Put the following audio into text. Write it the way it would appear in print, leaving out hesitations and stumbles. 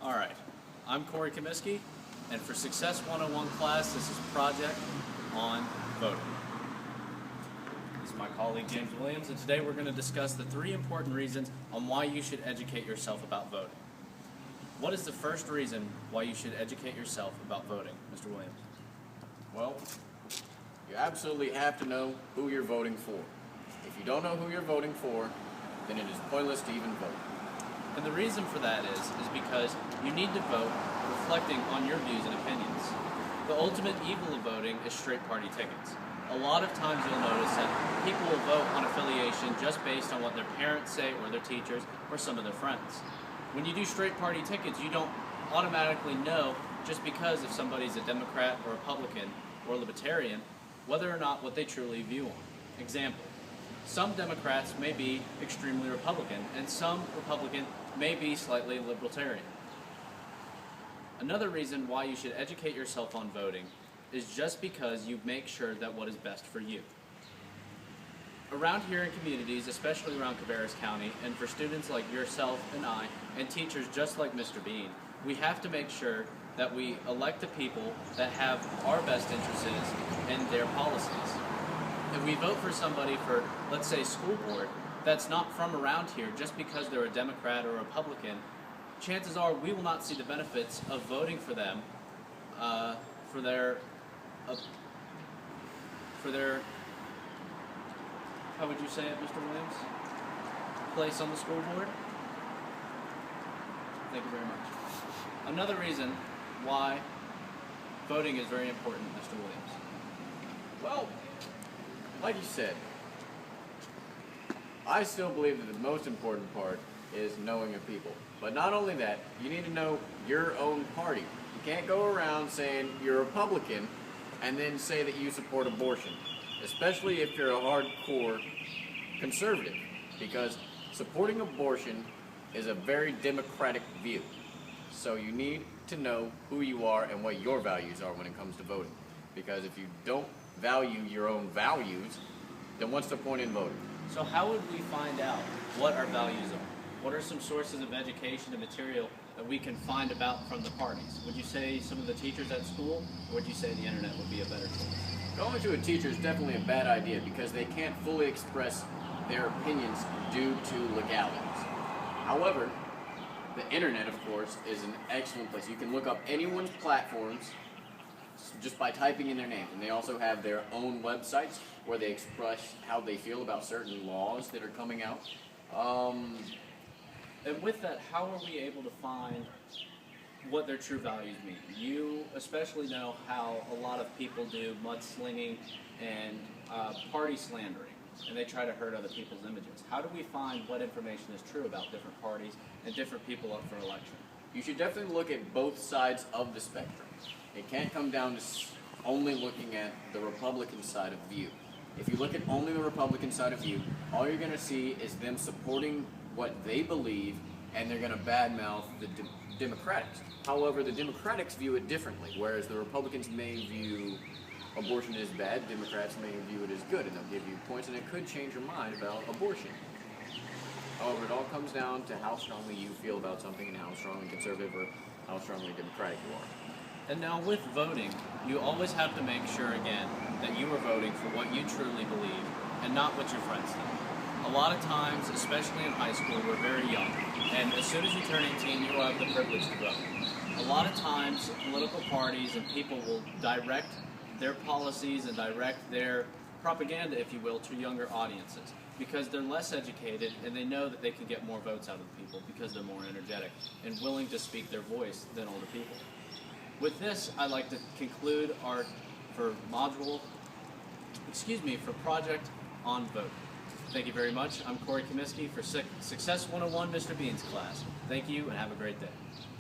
Alright, I'm Corey Comiskey, and for Success 101 class, this is Project on Voting. This is my colleague James Williams, and today we're going to discuss the 3 important reasons on why you should educate yourself about voting. What is the first reason why you should educate yourself about voting, Mr. Williams? Well, you absolutely have to know who you're voting for. If you don't know who you're voting for, then it is pointless to even vote. And the reason for that is because you need to vote reflecting on your views and opinions. The ultimate evil of voting is straight party tickets. A lot of times you'll notice that people will vote on affiliation just based on what their parents say or their teachers or some of their friends. When you do straight party tickets, you don't automatically know just because if somebody's a Democrat or Republican or Libertarian, whether or not what they truly view on. Example, some Democrats may be extremely Republican, and some Republican may be slightly libertarian. Another reason why you should educate yourself on voting is just because you make sure that what is best for you. Around here in communities, especially around Cabarrus County, and for students like yourself and I, and teachers just like Mr. Bean, we have to make sure that we elect the people that have our best interests in their policies. If we vote for somebody for, let's say, school board, that's not from around here just because they're a Democrat or a Republican, chances are we will not see the benefits of voting for them for their how would you say it, Mr. Williams? Place on the school board? Thank you very much. Another reason why voting is very important, Mr. Williams. Well, like you said, I still believe that the most important part is knowing your people. But not only that, you need to know your own party. You can't go around saying you're a Republican and then say that you support abortion, especially if you're a hardcore conservative, because supporting abortion is a very democratic view. So you need to know who you are and what your values are when it comes to voting. Because if you don't value your own values, then what's the point in voting? So how would we find out what our values are? What are some sources of education and material that we can find about from the parties? Would you say some of the teachers at school, or would you say the internet would be a better choice? Going to a teacher is definitely a bad idea because they can't fully express their opinions due to legalities. However, the internet, of course, is an excellent place. You can look up anyone's platforms just by typing in their name. And they also have their own websites where they express how they feel about certain laws that are coming out. And with that, how are we able to find what their true values mean? You especially know how a lot of people do mudslinging and party slandering, and they try to hurt other people's images. How do we find what information is true about different parties and different people up for election? You should definitely look at both sides of the spectrum. It can't come down to only looking at the Republican side of view. If you look at only the Republican side of view, all you're going to see is them supporting what they believe, and they're going to badmouth the Democrats. However, the Democrats view it differently, whereas the Republicans may view abortion as bad, Democrats may view it as good, and they'll give you points, and it could change your mind about abortion. However, it all comes down to how strongly you feel about something and how strongly conservative or how strongly democratic you are. And now with voting, you always have to make sure, again, that you are voting for what you truly believe and not what your friends think. A lot of times, especially in high school, we're very young, and as soon as you turn 18, you will have the privilege to vote. A lot of times, political parties and people will direct their policies and direct their propaganda, if you will, to younger audiences because they're less educated and they know that they can get more votes out of the people because they're more energetic and willing to speak their voice than older people. With this, I'd like to conclude for Project on Vote. Thank you very much. I'm Corey Comiskey for Success 101 Mr. Bean's class. Thank you and have a great day.